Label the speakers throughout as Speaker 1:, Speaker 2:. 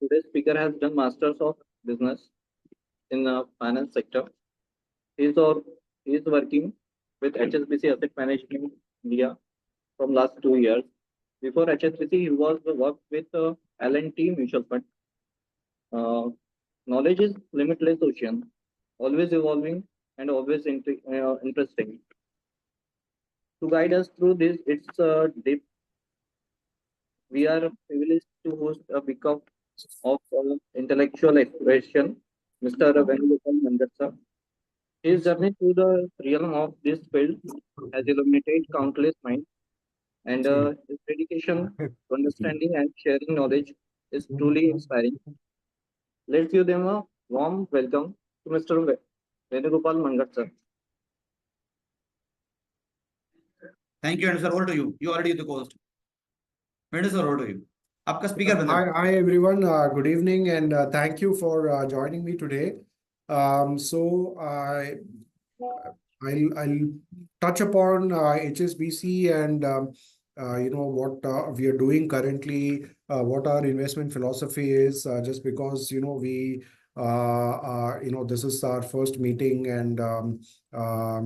Speaker 1: Today's speaker has done masters of business in the finance sector. He's or he is working with HSBC Asset Management India from last 2 years. Before HSBC, he was worked with L&T Mutual Fund. Knowledge is limitless ocean, always evolving and always interesting. To guide us through this, it's deep. We are privileged to host a big of intellectual exploration, Mr. Venugopal Mandatsa. His journey through the realm of this field has illuminated countless minds, and his dedication to understanding and sharing knowledge is truly inspiring. Let's give them a warm welcome to Mr. Venugopal Mangatsa.
Speaker 2: Thank you, and sir, over to you. You already the host. Vendu sir, over to you. आपका speaker बंद है.
Speaker 3: Hi everyone. Good evening, and thank you for joining me today. So I'll touch upon HSBC and what we are doing currently, what our investment philosophy is. Just because we this is our first meeting, and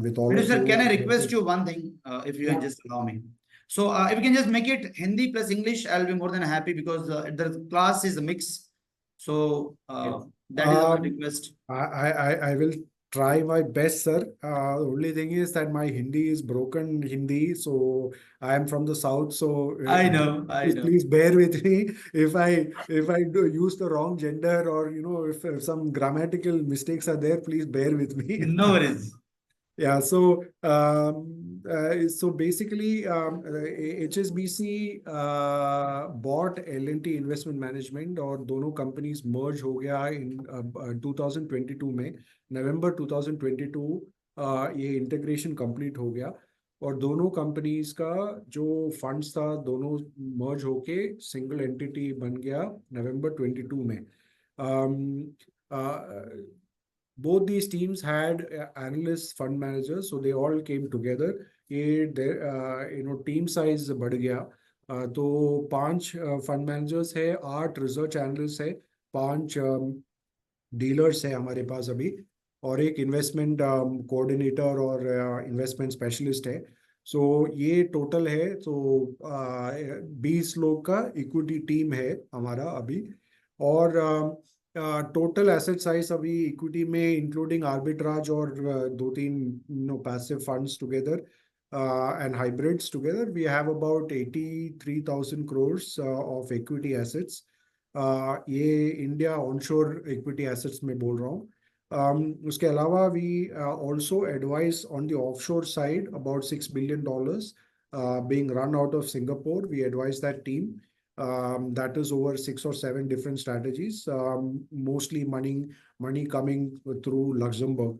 Speaker 3: with all
Speaker 2: Vendu
Speaker 3: of
Speaker 2: sir,
Speaker 3: you.
Speaker 2: can I request you one thing, if you just allow me? So if you can just make it Hindi plus English, I'll be more than happy, because the class is a mix. So that is my request.
Speaker 3: I will try my best, sir. Only thing is that my Hindi is broken Hindi, so I am from the south. So
Speaker 2: I know.
Speaker 3: Please bear with me if I do use the wrong gender, or if some grammatical mistakes are there. Please bear with me.
Speaker 2: No worries.
Speaker 3: Yeah, so basically, HSBC bought L&T Investment Management, और दोनों companies merge हो गया in 2022 में, November 2022 ये integration complete हो गया, और दोनों companies का जो funds था दोनों merge होके single entity बन गया November 22 में. Both these teams had analysts, fund managers, so they all came together. Team size बढ़ गया, तो 5 fund managers है, 8 research analysts है, 5 dealers है हमारे पास अभी, और एक investment coordinator और investment specialist है. So ये total है, तो 20 लोग का equity team है हमारा अभी, और total asset size अभी equity में including arbitrage और 2-3 passive funds together and hybrids together, we have about 83,000 crores of equity assets. ये India onshore equity assets में बोल रहा हूँ. उसके अलावा we also advise on the offshore side about $6 billion being run out of Singapore. We advise that team. That is over 6 or 7 different strategies, mostly money coming through Luxembourg.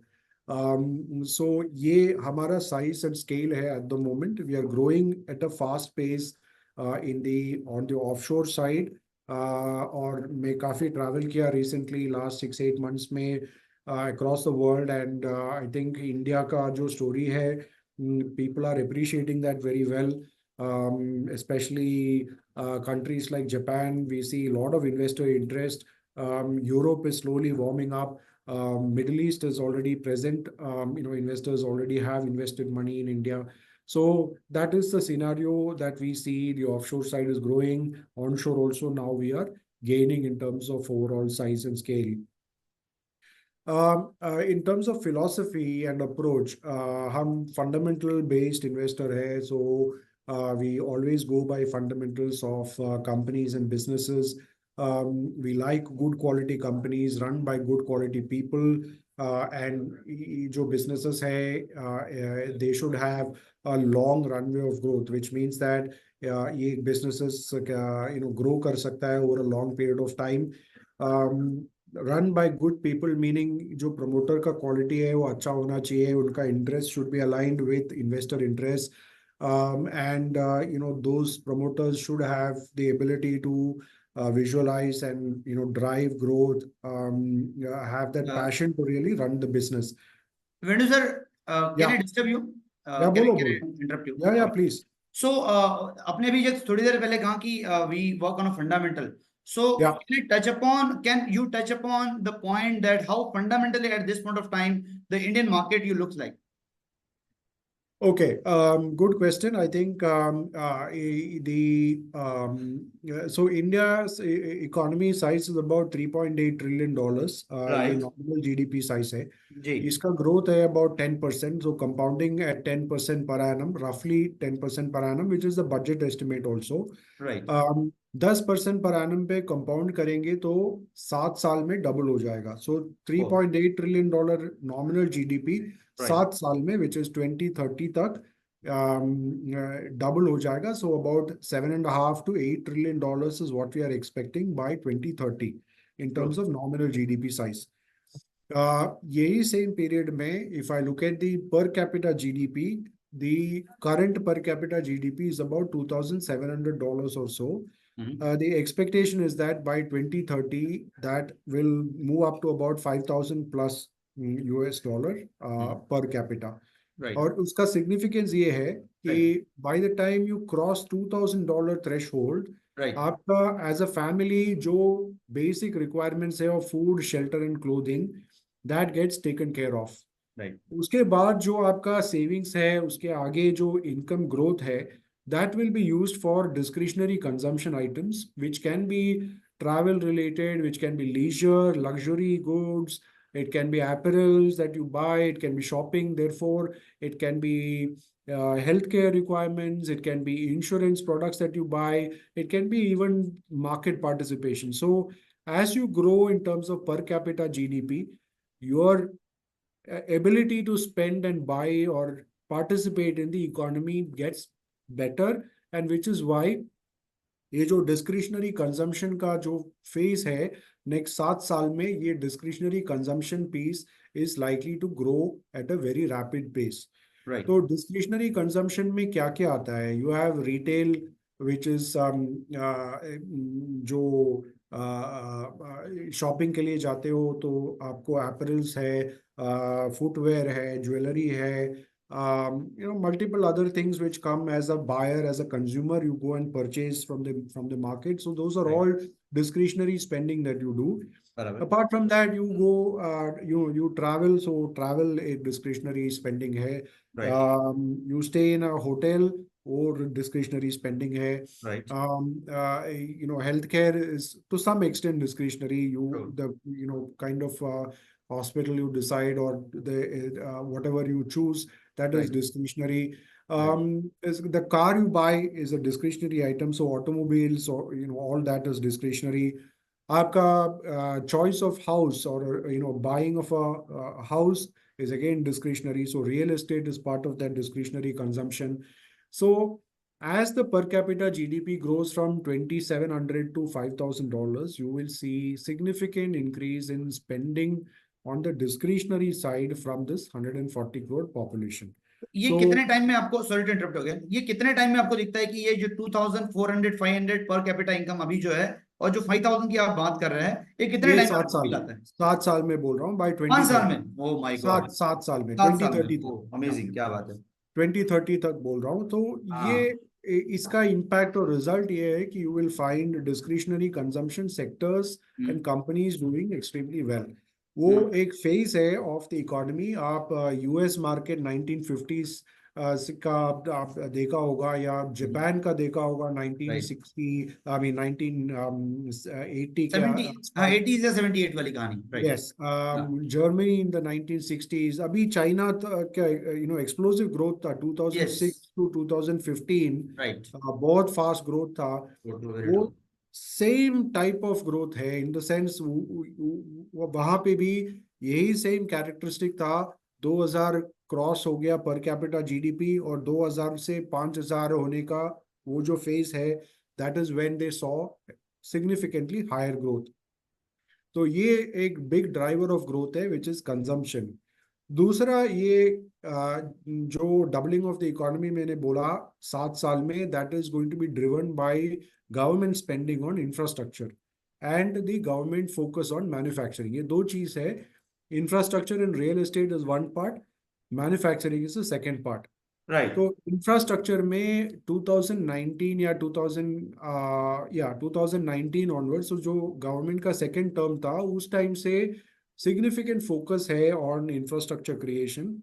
Speaker 3: So ये हमारा size and scale है at the moment. We are growing at a fast pace on the offshore side. और मैं काफ़ी travel किया recently last 6-8 months में across the world, and I think India का जो story है, people are appreciating that very well. Especially countries like Japan, we see a lot of investor interest. Europe is slowly warming up. Middle East is already present. Investors already have invested money in India. So that is the scenario that we see. The offshore side is growing. Onshore also now we are gaining in terms of overall size and scale. In terms of philosophy and approach, हम fundamental based investor है, so we always go by fundamentals of companies and businesses. We like good quality companies run by good quality people, and जो businesses है, they should have a long runway of growth, which means that ये businesses grow कर सकता है over a long period of time. Run by good people, meaning जो promoter का quality है वो अच्छा होना चाहिए, उनका interest should be aligned with investor interest. And those promoters should have the ability to visualize and drive growth, have that passion to really run the business.
Speaker 2: Vendu sir, can I disturb you?
Speaker 3: Yeah,
Speaker 2: can
Speaker 3: बोलो.
Speaker 2: I interrupt you?
Speaker 3: Yeah, please.
Speaker 2: So आपने भी जब थोड़ी देर पहले कहा कि we work on a fundamental. So
Speaker 3: Yeah.
Speaker 2: can you touch upon the point that how fundamentally at this point of time the Indian market you looks like?
Speaker 3: Okay, good question. I think so India's economy size is about $3.8 trillion. ये
Speaker 2: Right.
Speaker 3: nominal GDP size है.
Speaker 2: जी.
Speaker 3: इसका growth है about 10%. So compounding at 10% per annum, roughly 10% per annum, which is the budget estimate also.
Speaker 2: Right.
Speaker 3: 10% per annum पे compound करेंगे तो 7 साल में double हो जाएगा. सो $3.8 trillion नॉमिनल जीडीपी
Speaker 2: Right.
Speaker 3: 7 साल में, विच इज 2030 तक डबल हो जाएगा. So about $7.5 to $8 trillion is what we are expecting by 2030 in terms of nominal GDP size. यही सेम पीरियड में if I look at the per capita GDP, the current per capita GDP is about $2,700 or so. The expectation is that by 2030, that will move up to about 5,000 plus US dollar per capita.
Speaker 2: Right.
Speaker 3: और उसका significance ये है कि by the time you cross $2,000 threshold,
Speaker 2: Right.
Speaker 3: आपका as a family जो basic requirements है of food, shelter and clothing, that gets taken care of.
Speaker 2: Right.
Speaker 3: उसके बाद जो आपका सेविंग्स है, उसके आगे जो इनकम ग्रोथ है, that will be used for discretionary consumption items, which can be travel related, which can be leisure, luxury goods, it can be apparels that you buy, it can be shopping, therefore it can be healthcare requirements, it can be insurance products that you buy, it can be even market participation. So as you grow in terms of per capita GDP, your ability to spend and buy or participate in the economy gets better, and which is why ये जो discretionary consumption का जो phase है next 7 साल में, ये discretionary consumption piece is likely to grow at a very rapid pace.
Speaker 2: Right.
Speaker 3: तो discretionary consumption में क्या क्या आता है? You have retail which is जो शॉपिंग के लिए जाते हो तो आपको एपरल्स है, फुटवेयर है, ज्वेलरी है, multiple other things which come as a buyer, as a consumer, you go and purchase from the market. So those are
Speaker 2: Right.
Speaker 3: all discretionary spending that you do.
Speaker 2: बराबर.
Speaker 3: Apart from that, you go you travel. So travel एक discretionary spending है.
Speaker 2: Right.
Speaker 3: You stay in a hotel, or discretionary spending है.
Speaker 2: Right.
Speaker 3: Healthcare is to some extent discretionary.
Speaker 2: True.
Speaker 3: Kind of hospital you decide, or the whatever you choose, that is
Speaker 2: Right.
Speaker 3: discretionary. The car you buy is a discretionary item. So automobiles, or all that is discretionary. आपका choice of house, or buying of a house is again discretionary. So real estate is part of that discretionary consumption. So as the per capita GDP grows from $2,700 to $5,000, you will see significant increase in spending on the discretionary side from this 140 crore population.
Speaker 2: ये
Speaker 3: So-
Speaker 2: कितने time में आपको, sorry to interrupt हो गया, ये कितने time में आपको दिखता है कि ये जो 2400 500 पर कैपिटा इनकम अभी जो है और जो 5000 की आप बात कर रहे हैं, ये कितने
Speaker 3: ये
Speaker 2: टाइम
Speaker 3: 7 साल
Speaker 2: लाता है?
Speaker 3: 7 साल में बोल रहा हूँ, बाय
Speaker 2: 5 साल
Speaker 3: 2030.
Speaker 2: में? Oh my God.
Speaker 3: 7 साल में,
Speaker 2: 7 साल
Speaker 3: 2030
Speaker 2: में.
Speaker 3: तक.
Speaker 2: अमेजिंग, क्या बात है.
Speaker 3: 2030 तक बोल रहा हूँ. तो ये इसका इम्पैक्ट और रिजल्ट ये है कि you will find discretionary consumption sectors and companies doing extremely well. वो एक फेज है ऑफ द इकोनॉमी. आप यूएस मार्केट 1950s का आप देखा होगा, या जापान का देखा होगा 1960, आई मीन 1980 का.
Speaker 2: 80s या 78 वाली कहानी. Right.
Speaker 3: Yes, Germany in the 1960s. अभी चाइना का एक्सप्लोसिव ग्रोथ था 2006 to 2015.
Speaker 2: राइट.
Speaker 3: बहुत फास्ट ग्रोथ था. वो सेम टाइप ऑफ ग्रोथ है इन द सेंस वहां पे भी यही सेम कैरेक्टरिस्टिक था. 2000 क्रॉस हो गया पर कैपिटा जीडीपी, और 2000 से 5000 होने का वो जो फेज है, that is when they saw significantly higher growth. तो ये एक बिग ड्राइवर ऑफ ग्रोथ है विच इज कंजम्पशन. दूसरा ये जो डबलिंग ऑफ द इकोनॉमी मैंने बोला 7 साल में, that is going to be driven by government spending on infrastructure and the government focus on manufacturing. ये दो चीज है. Infrastructure and real estate is one part, manufacturing is the second part.
Speaker 2: Right
Speaker 3: तो infrastructure में 2019 या 2019 onwards, तो जो government का सेकेंड टर्म था उस टाइम से सिग्निफिकेंट फोकस है on infrastructure creation.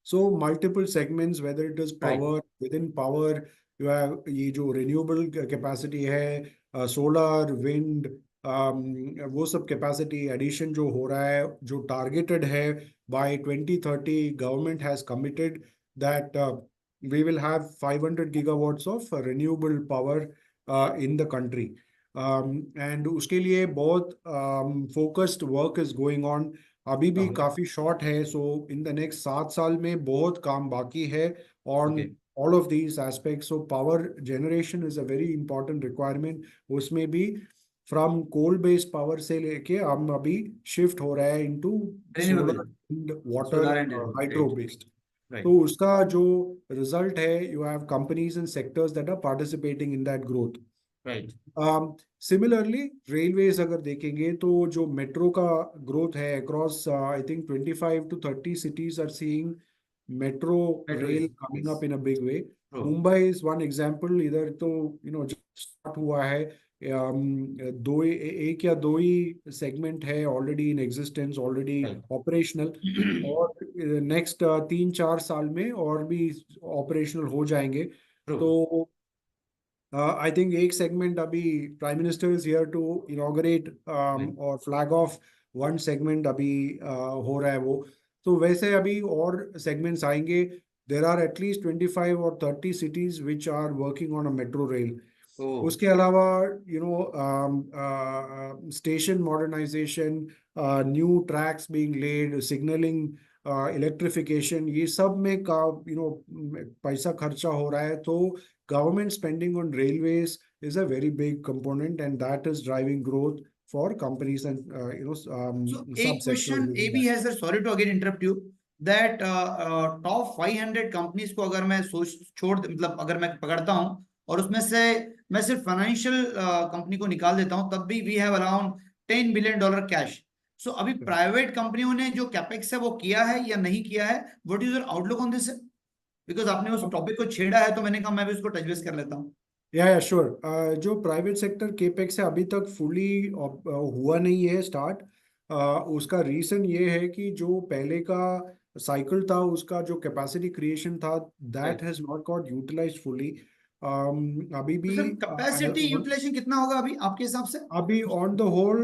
Speaker 3: So multiple segments, whether it is
Speaker 2: Right.
Speaker 3: power, within power, you have ये जो renewable capacity है, solar, wind, वो सब capacity addition जो हो रहा है, जो targeted है by 2030, government has committed that we will have 500 gigawatts of renewable power in the country. And उसके लिए बहुत focused work is going on. अभी भी
Speaker 2: Okay.
Speaker 3: काफी शॉर्ट है, सो इन द नेक्स्ट 7 साल में बहुत काम बाकी है on
Speaker 2: Okay.
Speaker 3: All of these aspects. So power generation is a very important requirement. उसमें भी फ्रॉम कोल बेस्ड पावर से लेके हम अभी शिफ्ट हो रहा है into
Speaker 2: Renewable.
Speaker 3: Solar, water,
Speaker 2: Solar and
Speaker 3: hydro
Speaker 2: right.
Speaker 3: Based.
Speaker 2: Right.
Speaker 3: तो उसका जो रिजल्ट है, you have companies and sectors that are participating in that growth.
Speaker 2: Right.
Speaker 3: Similarly railways अगर देखेंगे तो जो मेट्रो का ग्रोथ है across I think 25 to 30 cities are seeing metro
Speaker 2: Metro
Speaker 3: rail
Speaker 2: is-
Speaker 3: coming
Speaker 2: yes.
Speaker 3: up in a big way.
Speaker 2: True.
Speaker 3: Mumbai is one example. इधर तो start हुआ है. एक या दो ही सेगमेंट है already in existence, already
Speaker 2: Right.
Speaker 3: Operational. और next 3-4 साल में और भी ऑपरेशनल हो जाएंगे.
Speaker 2: True.
Speaker 3: तो I think एक segment अभी Prime Minister is here to inaugurate
Speaker 2: Right.
Speaker 3: और flag off one segment अभी हो रहा है वो. तो वैसे अभी और segments आएंगे. There are at least 25 or 30 cities which are working on a metro rail.
Speaker 2: Oh.
Speaker 3: उसके अलावा station modernization, new tracks being laid, signaling, electrification, ये सब में का पैसा खर्चा हो रहा है. तो government spending on railways is a very big component, and that is driving growth for companies and
Speaker 2: So a
Speaker 3: subsectors
Speaker 2: question
Speaker 3: within
Speaker 2: AB
Speaker 3: that.
Speaker 2: has, sir, sorry to again interrupt you, that top 500 companies को अगर मैं मतलब अगर मैं पकड़ता हूं और उसमें से मैं सिर्फ फाइनेंशियल कंपनी को निकाल देता हूं, तब भी we have around $10 billion cash. So अभी प्राइवेट कंपनियों ने जो कैपेक्स है वो किया है या नहीं किया है? What is your outlook on this? Because आपने उस टॉपिक को छेड़ा है तो मैंने कहा मैं भी उसको टच बेस कर लेता हूँ.
Speaker 3: या श्योर. जो प्राइवेट सेक्टर केपेक्स है अभी तक फुली हुआ नहीं है स्टार्ट. उसका रीजन ये है कि जो पहले का साइकिल था, उसका जो कैपेसिटी क्रिएशन था, that has not got utilised fully. अभी भी
Speaker 2: कैपेसिटी यूटिलाइजेशन कितना होगा अभी आपके हिसाब से?
Speaker 3: अभी on the whole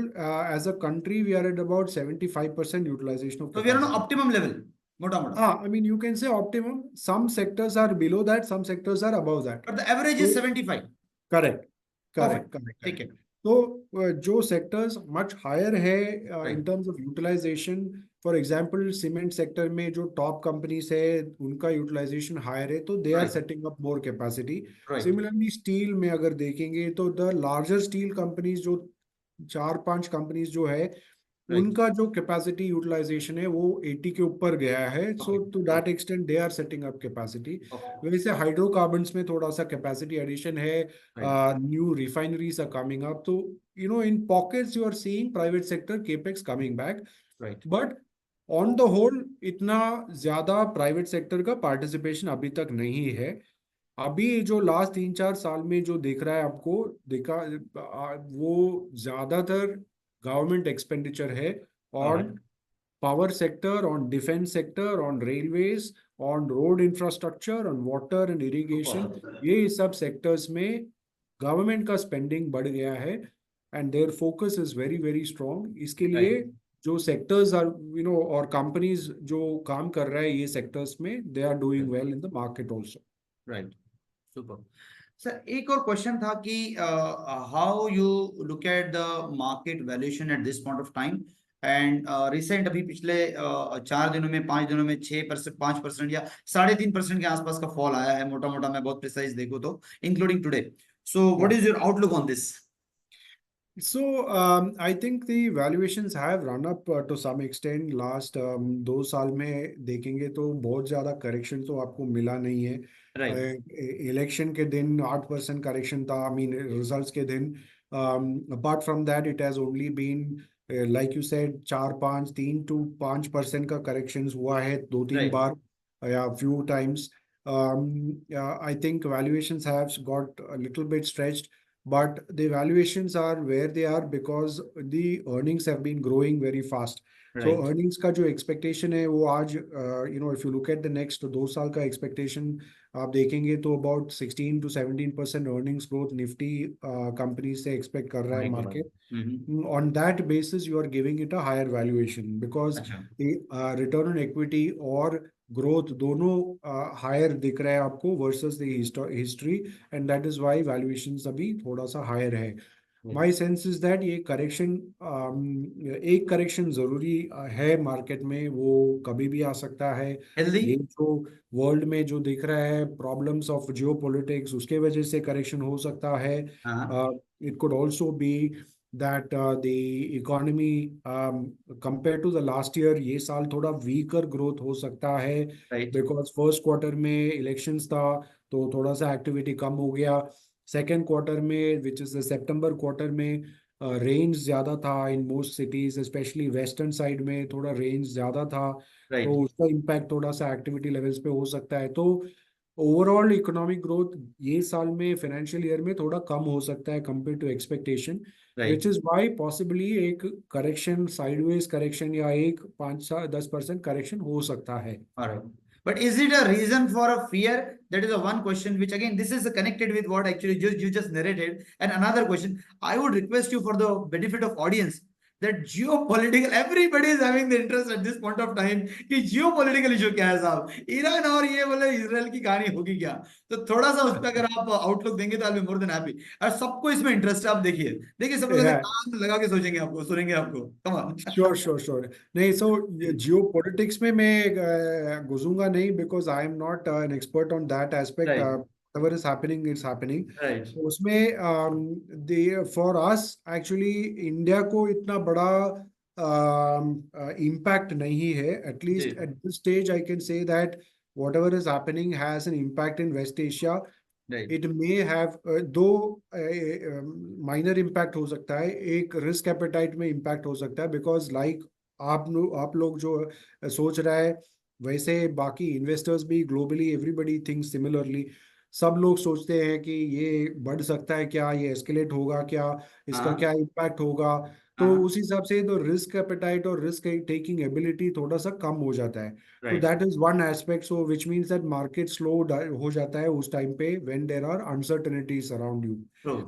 Speaker 3: as a country we are at about 75% utilization of
Speaker 2: तो we are on optimum level मोटा मोटा.
Speaker 3: I mean, you can say optimum. Some sectors are below that, some sectors are above that.
Speaker 2: But the average is 75.
Speaker 3: Correct.
Speaker 2: Perfect.
Speaker 3: Correct.
Speaker 2: ठीक है.
Speaker 3: तो जो sectors much higher है in
Speaker 2: Right.
Speaker 3: terms of utilization, for example, cement sector में जो top companies है उनका utilization higher है, तो they are
Speaker 2: Right.
Speaker 3: setting up more capacity.
Speaker 2: Right.
Speaker 3: Similarly, steel में अगर देखेंगे तो the larger steel companies जो 4-5 companies जो है, उनका जो कैपेसिटी यूटिलाइजेशन है वो 80 के ऊपर गया है. So to that extent they are setting up capacity. वैसे हाइड्रोकार्बन्स में थोड़ा सा कैपेसिटी एडिशन है. New refineries are coming up. तो in pockets you are seeing private sector capex coming back. But on the whole इतना ज्यादा private sector का participation अभी तक नहीं है. अभी जो लास्ट 3-4 साल में जो देख रहा है आपको वो ज्यादातर गवर्नमेंट एक्सपेंडिचर है on power sector, on defence sector, on railways, on road infrastructure, on water and irrigation. ये सब सेक्टर्स में गवर्नमेंट का स्पेंडिंग बढ़ गया है and their focus is very very strong. इसके लिए जो सेक्टर्स आर और कंपनीज जो काम कर रहा है ये सेक्टर्स में, they are doing well in the market also.
Speaker 2: Right. Super. Sir एक और क्वेश्चन था कि how you look at the market valuation at this point of time and recent अभी पिछले 4 दिनों में 5 दिनों में 6%, 5% या 3.5% के आसपास का फॉल आया है मोटा मोटा, मैं बहुत प्रिसाइज देखूं तो, including today. So what is your outlook on this?
Speaker 3: So I think the valuations have run up to some extent last 2 साल में देखेंगे तो बहुत ज्यादा करेक्शन तो आपको मिला नहीं है. इलेक्शन के दिन 8% करेक्शन था, आई मीन रिजल्ट्स के दिन. Apart from that it has only been like you said 3 to 5% का करेक्शन हुआ है 2-3 बार. yeah, few times. Yeah, I think valuations have got a little bit stretched, but the valuations are where they are because the earnings have been growing very fast. So
Speaker 2: Right.
Speaker 3: earnings का जो expectation है वो आज if you look at the next 2 साल का expectation आप देखेंगे तो about 16 to 17% earnings growth Nifty companies से expect कर रहा है
Speaker 2: My God.
Speaker 3: market.
Speaker 2: Hmm.
Speaker 3: On that basis, you are giving it a higher valuation because
Speaker 2: अच्छा।
Speaker 3: the return on equity और growth दोनों higher दिख रहा है आपको versus the history, and that is why valuations अभी थोड़ा सा higher है. My sense is that ये correction एक correction जरूरी है market में, वो कभी भी आ सकता है.
Speaker 2: हेल्दी।
Speaker 3: ये जो वर्ल्ड में जो दिख रहा है प्रॉब्लम्स ऑफ जियोपॉलिटिक्स उसके वजह से करेक्शन हो सकता है.
Speaker 2: हाँ।
Speaker 3: It could also be that the economy compared to the last year ये साल थोड़ा weaker growth हो सकता है
Speaker 2: राइट।
Speaker 3: because first quarter में elections था तो थोड़ा सा activity कम हो गया. second quarter में which is the September quarter में रेंज ज्यादा था in most cities especially western side में थोड़ा रेंज ज्यादा था तो
Speaker 2: राइट।
Speaker 3: उसका इम्पैक्ट थोड़ा सा एक्टिविटी लेवल्स पे हो सकता है. तो ओवरऑल इकोनॉमिक ग्रोथ ये साल में फाइनेंशियल ईयर में थोड़ा कम हो सकता है compare to expectation which
Speaker 2: right.
Speaker 3: Is why possibly एक करेक्शन साइडवेज करेक्शन या एक 5-10% करेक्शन हो सकता है.
Speaker 2: All right. But is it a reason for a fear? That is a one question, which again, this is connected with what actually you just narrated. And another question, I would request you for the benefit of audience that geopolitical, everybody is having the interest at this point of time कि geopolitical issue क्या है साहब, Iran और ये बोले Israel की कहानी होगी क्या. तो थोड़ा सा उस पर अगर आप आउटलुक देंगे तो आई बी मोर देन हैप्पी. और सबको इसमें इंटरेस्ट है. आप देखिए देखिए सब लोग ऐसे
Speaker 3: Yeah.
Speaker 2: कान लगा के सोचेंगे आपको, सुनेंगे आपको. Come on.
Speaker 3: श्योर नहीं. सो जियो पॉलिटिक्स में मैं घुसूंगा नहीं because I am not an expert on that aspect.
Speaker 2: Right.
Speaker 3: whatever is happening it's happening.
Speaker 2: Right.
Speaker 3: उसमें फॉर अस एक्चुअली इंडिया को इतना बड़ा इम्पैक्ट नहीं है. एटलीस्ट
Speaker 2: जी.
Speaker 3: At this stage I can say that whatever is happening has an impact in West Asia.
Speaker 2: Right.
Speaker 3: It may have दो minor impact हो सकता है. एक रिस्क एपेटाइट में इम्पैक्ट हो सकता है बिकॉज लाइक आप लोग जो सोच रहा है वैसे बाकी इन्वेस्टर्स भी ग्लोबली एवरीबडी थिंक्स सिमिलरली. सब लोग सोचते हैं कि ये बढ़ सकता है क्या, ये एस्केलेट होगा क्या, इसका
Speaker 2: हाँ.
Speaker 3: क्या इम्पैक्ट होगा. तो
Speaker 2: हाँ.
Speaker 3: उस हिसाब से तो रिस्क एपेटाइट और रिस्क टेकिंग एबिलिटी थोड़ा सा कम हो जाता है. तो
Speaker 2: Right.
Speaker 3: That is one aspect. So which means that market slow हो जाता है उस टाइम पे when there are uncertainties around you.
Speaker 2: True.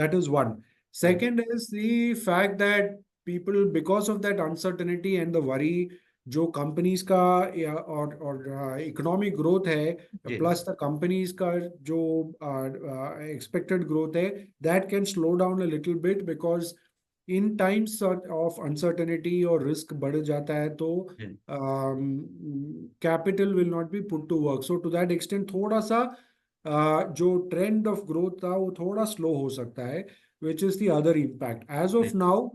Speaker 3: That is one.
Speaker 2: Right.
Speaker 3: Second is the fact that people, because of that uncertainty and the worry, जो companies का और economic growth है
Speaker 2: जी.
Speaker 3: Plus the companies का जो expected growth है that can slow down a little bit because in times of uncertainty और risk बढ़ जाता है तो
Speaker 2: जी.
Speaker 3: Capital will not be put to work. So to that extent थोड़ा सा जो ट्रेंड ऑफ ग्रोथ था वो थोड़ा स्लो हो सकता है which is the other impact as of
Speaker 2: जी.
Speaker 3: नाउ.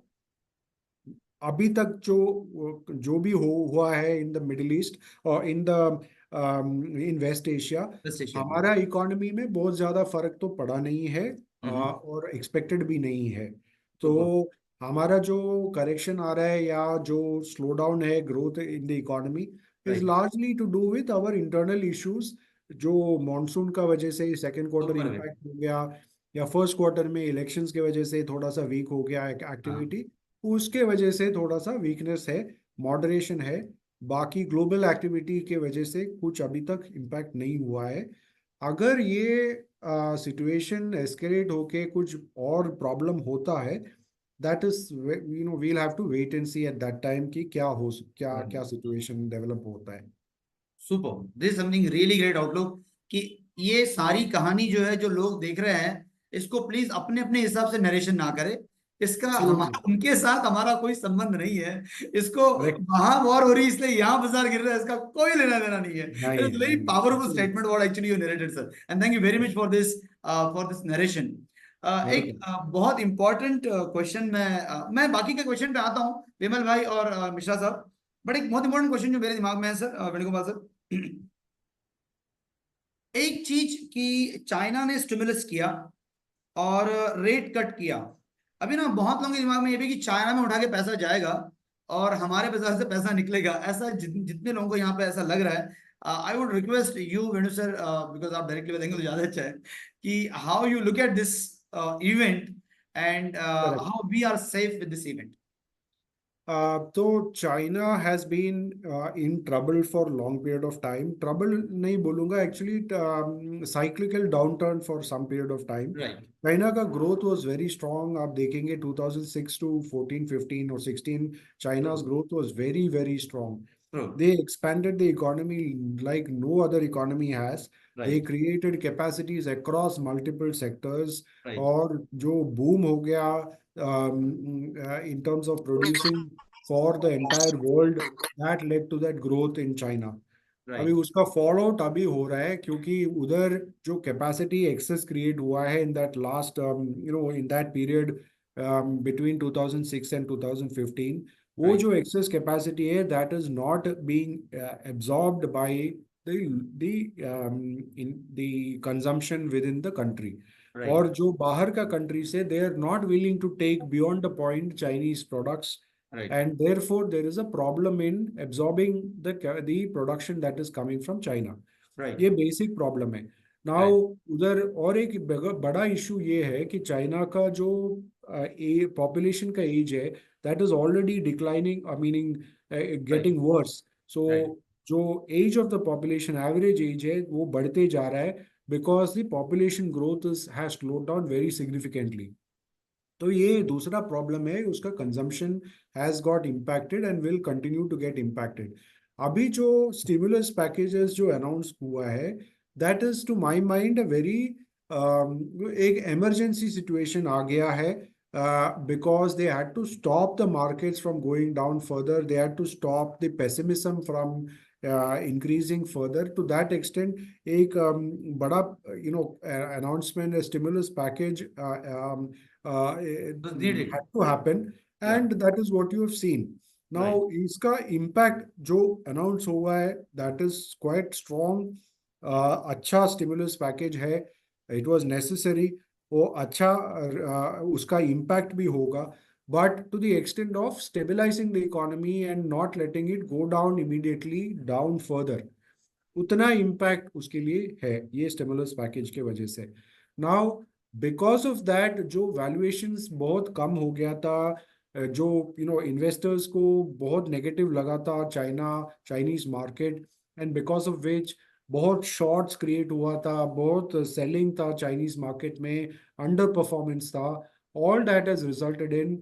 Speaker 3: अभी तक जो भी हुआ है इन द मिडिल ईस्ट और इन वेस्ट एशिया
Speaker 2: West Asia.
Speaker 3: हमारा इकोनॉमी में बहुत ज्यादा फर्क तो पड़ा नहीं है
Speaker 2: हम्म.
Speaker 3: और एक्सपेक्टेड भी नहीं है.
Speaker 2: Super.
Speaker 3: तो हमारा जो करेक्शन आ रहा है या जो स्लो डाउन है growth in the economy is
Speaker 2: Right.
Speaker 3: Largely to do with our internal issues. जो मॉनसून का वजह से सेकेंड क्वार्टर
Speaker 2: Super.
Speaker 3: इम्पैक्ट हो गया या फर्स्ट क्वार्टर में इलेक्शंस की वजह से थोड़ा सा वीक हो गया
Speaker 2: हाँ.
Speaker 3: एक्टिविटी, उसके वजह से थोड़ा सा वीकनेस है, मॉडरेशन है. बाकी ग्लोबल एक्टिविटी के वजह से कुछ अभी तक इम्पैक्ट नहीं हुआ है. अगर ये सिचुएशन एस्केलेट होके कुछ और प्रॉब्लम होता है that is we'll have to wait and see at that time कि क्या सिचुएशन डेवलप होता है.
Speaker 2: Super. This is something really great outlook कि ये सारी कहानी जो है जो लोग देख रहे हैं इसको प्लीज अपने अपने हिसाब से नरेशन ना करें. इसका हमारा उनके साथ हमारा कोई संबंध नहीं है. इसको वहां वॉर हो रही है इसलिए यहाँ बाजार गिर रहा है, इसका कोई लेना देना नहीं है. It is very powerful statement what actually you narrated, sir. And thank you very much for this narration. एक बहुत इंपॉर्टेंट क्वेश्चन मैं बाकी के क्वेश्चन पे आता हूँ विमल भाई और मिश्रा साहब. बट एक बहुत इंपॉर्टेंट क्वेश्चन जो मेरे दिमाग में है सर वेणुगोपाल सर. एक चीज कि चाइना ने स्टिमुलस किया और रेट कट किया. अभी ना बहुत लोगों के दिमाग में ये भी कि चाइना में उठा के पैसा जाएगा और हमारे बाजार से पैसा निकलेगा. ऐसा जितने लोगों को यहाँ पे ऐसा लग रहा है. I would request you, Venu sir, because आप directly बताएंगे तो ज़्यादा अच्छा है कि how you look at this event and
Speaker 3: Correct.
Speaker 2: how we are safe with this event.
Speaker 3: तो China has been in trouble for long period of time. Trouble नहीं बोलूंगा, actually cyclical downturn for some period of time.
Speaker 2: Right.
Speaker 3: China का growth was very strong. आप देखेंगे 2006 to 14 15 और 16 चाइना's growth was very very strong.
Speaker 2: True.
Speaker 3: They expanded the economy like no other economy has. They
Speaker 2: Right.
Speaker 3: created capacities across multiple sectors.
Speaker 2: Right.
Speaker 3: और जो boom हो गया in terms of producing for the entire world, that led to that growth in China. अभी
Speaker 2: Right.
Speaker 3: उसका fall out अभी हो रहा है क्योंकि उधर जो कैपेसिटी एक्सेस क्रिएट हुआ है in that last in that period between 2006 and 2015, वो
Speaker 2: Right.
Speaker 3: जो एक्सेस कैपेसिटी है that is not being absorbed bye the in the consumption within the country.
Speaker 2: Right.
Speaker 3: और जो बाहर का कंट्री से they are not willing to take beyond the point Chinese products,
Speaker 2: Right.
Speaker 3: and therefore there is a problem in absorbing the production that is coming from China.
Speaker 2: Right.
Speaker 3: ये basic problem है. Now
Speaker 2: Right.
Speaker 3: उधर और एक बड़ा issue ये है कि China का जो पॉपुलेशन का एज है that is already declining, meaning getting worse. So
Speaker 2: Right.
Speaker 3: जो age of the population, average age है, वो बढ़ते जा रहा है because the population growth has slowed down very significantly. तो ये दूसरा प्रॉब्लम है, उसका consumption has got impacted and will continue to get impacted. अभी जो स्टिमुलस पैकेजेस जो अनाउंस हुआ है that is to my mind a very एक इमरजेंसी सिचुएशन आ गया है because they had to stop the markets from going down further. They had to stop the pessimism from increasing further. To that extent, एक बड़ा announcement, a stimulus package
Speaker 2: Was needed.
Speaker 3: had to happen, and that is what you have seen. Now, इसका impact जो announce हुआ है that is quite strong. अच्छा stimulus package है. It was necessary. वो अच्छा उसका impact भी होगा, but to the extent of stabilizing the economy and not letting it go down immediately down further, उतना impact उसके लिए है ये stimulus package के वजह से. Now because of that जो valuations बहुत कम हो गया था, जो investors को बहुत negative लगा था Chinese market, and because of which बहुत शॉर्ट्स क्रिएट हुआ था, बहुत सेलिंग था चाइनीज मार्केट में, अंडर परफॉर्मेंस था. All that has resulted in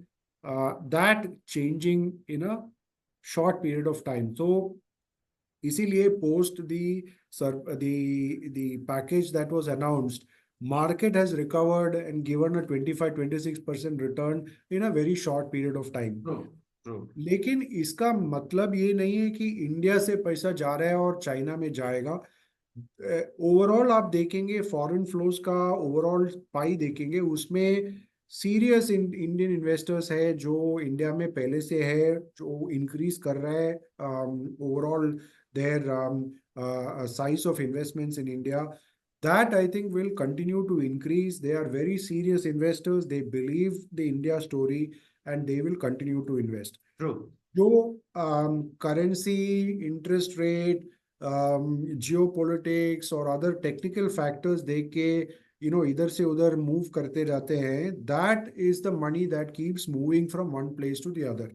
Speaker 3: that changing in a short period of time. तो इसीलिए post the package that was announced, market has recovered and given a 25-26% return in a very short period of time. लेकिन इसका मतलब ये नहीं है कि India से पैसा जा रहा है और चाइना में जाएगा. ओवरऑल आप देखेंगे फॉरेन फ्लोज का ओवरऑल पाई देखेंगे, उसमें सीरियस इंडियन इन्वेस्टर्स है जो इंडिया में पहले से है, जो इंक्रीज कर रहा है overall their size of investments in India. That I think will continue to increase. They are very serious investors. They believe the India story and they will continue to invest.
Speaker 2: True.
Speaker 3: जो currency, interest rate, geopolitics और other technical factors देख के इधर से उधर move करते रहते हैं, that is the money that keeps moving from one place to the other.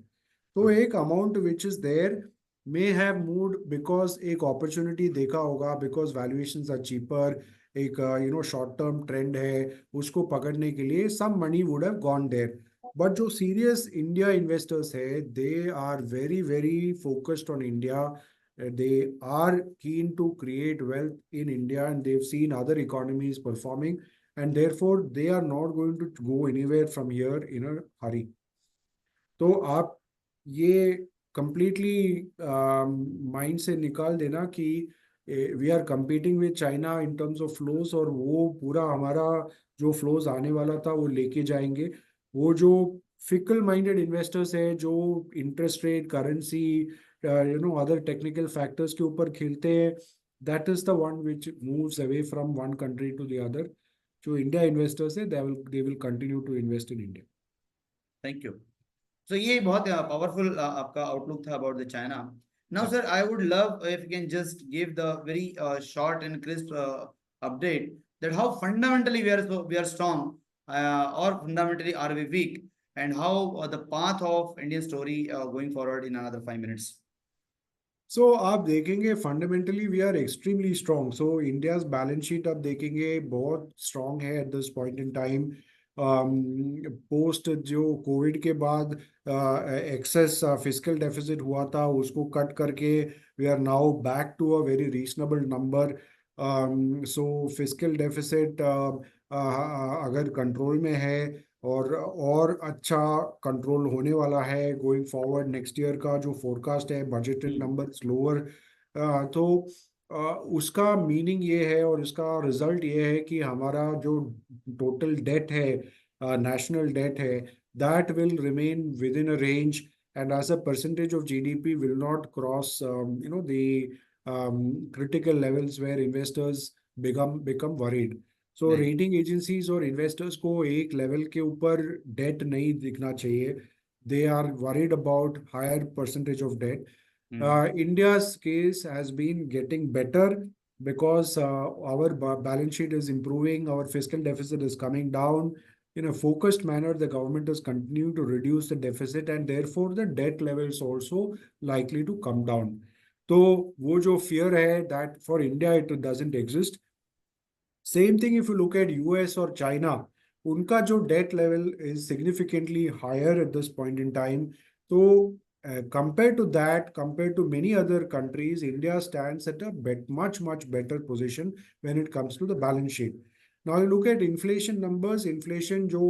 Speaker 3: तो एक amount which is there may have moved because एक opportunity देखा होगा, because valuations are cheaper, एक short term trend है, उसको पकड़ने के लिए some money would have gone there. But जो serious India investors है, they are very very focused on India. They are keen to create wealth in India and they've seen other economies performing, and therefore they are not going to go anywhere from here in a hurry. तो आप ये completely mind से निकाल देना कि we are competing with China in terms of flows, और वो पूरा हमारा जो flows आने वाला था वो लेके जाएंगे. वो जो fickle minded investors है जो interest rate, currency, other technical factors के ऊपर खेलते हैं, that is the one which moves away from one country to the other. जो India investors है, they will continue to invest in India.
Speaker 2: Thank you. So ये बहुत powerful आपका outlook था about the China. Now, sir, I would love if you can just give the very short and crisp update that how fundamentally we are strong or fundamentally are we weak, and how the path of Indian story going forward in another 5 minutes.
Speaker 3: So आप देखेंगे fundamentally we are extremely strong. So India's balance sheet आप देखेंगे बहुत strong है at this point in time. Post जो Covid के बाद excess fiscal deficit हुआ था उसको cut करके we are now back to a very reasonable number. So fiscal deficit अगर कंट्रोल में है और अच्छा कंट्रोल होने वाला है गोइंग फॉरवर्ड नेक्स्ट ईयर का जो फोरकास्ट है बजटेड नंबर लोअर तो उसका मीनिंग ये है और इसका रिजल्ट ये है कि हमारा जो टोटल डेट है नेशनल डेट है that will remain within a range and as a percentage of GDP will not cross the critical levels where investors become worried. So
Speaker 2: Right.
Speaker 3: Rating agencies और investors को एक level के ऊपर debt नहीं दिखना चाहिए. They are worried about higher percentage of debt. India's case has been getting better because our balance sheet is improving, our fiscal deficit is coming down. In a focused manner, the government is continuing to reduce the deficit and therefore the debt level is also likely to come down. तो वो जो fear है that for India it doesn't exist. Same thing if you look at US or China, उनका जो debt level is significantly higher at this point in time. So compared to that, compared to many other countries, India stands at a much better position when it comes to the balance sheet. Now you look at inflation numbers. Inflation जो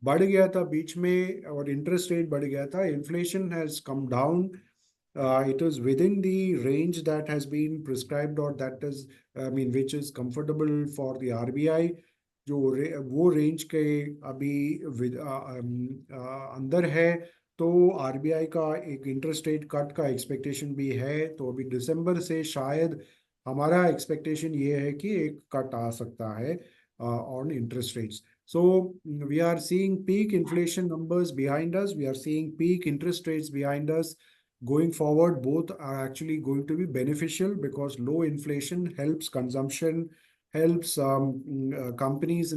Speaker 3: बढ़ गया था बीच में और interest rate बढ़ गया था. Inflation has come down. It is within the range that has been prescribed or that is, I mean, which is comfortable for the RBI. जो वो रेंज के अभी अंदर है तो आरबीआई का एक इंटरेस्ट रेट कट का एक्सपेक्टेशन भी है. तो अभी दिसंबर से शायद हमारा एक्सपेक्टेशन ये है कि एक कट आ सकता है on interest rates. So we are seeing peak inflation numbers behind us. We are seeing peak interest rates behind us. Going forward, both are actually going to be beneficial because low inflation helps consumption, helps companies